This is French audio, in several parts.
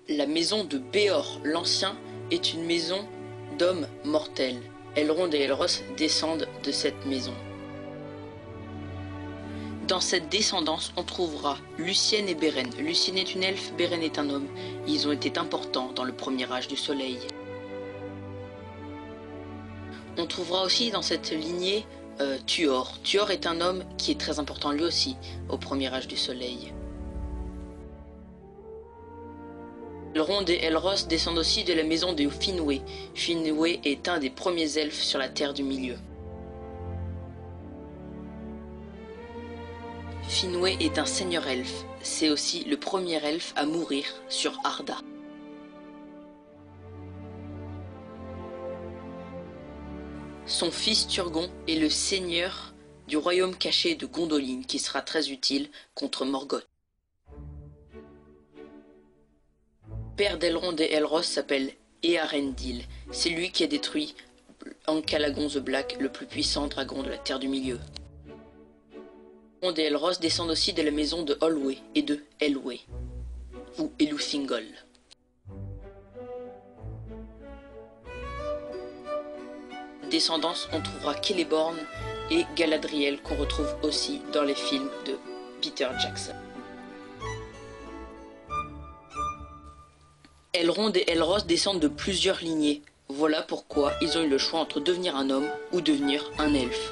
La maison de Béor l'Ancien est une maison d'hommes mortels. Elrond et Elros descendent de cette maison. Dans cette descendance, on trouvera Lucienne et Beren. Lucienne est une elfe, Beren est un homme. Ils ont été importants dans le premier âge du soleil. On trouvera aussi dans cette lignée Tuor. Tuor est un homme qui est très important lui aussi au premier âge du soleil. Elrond et Elros descendent aussi de la maison de Finwë. Finwë est un des premiers elfes sur la Terre du Milieu. Finwë est un seigneur elfe. C'est aussi le premier elfe à mourir sur Arda. Son fils Turgon est le seigneur du royaume caché de Gondolin, qui sera très utile contre Morgoth. Le père d'Elrond et Elros s'appelle Eärendil. C'est lui qui a détruit Ancalagon the Black, le plus puissant dragon de la Terre du Milieu. Elrond et Elros descendent aussi de la maison de Holwë et de Elwë, ou Elufingol. Descendance, on trouvera Celeborn et Galadriel qu'on retrouve aussi dans les films de Peter Jackson. Elrond et Elros descendent de plusieurs lignées. Voilà pourquoi ils ont eu le choix entre devenir un homme ou devenir un elfe.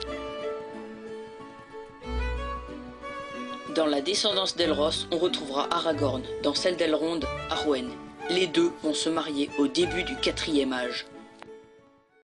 Dans la descendance d'Elros, on retrouvera Aragorn, dans celle d'Elrond, Arwen. Les deux vont se marier au début du 4e âge.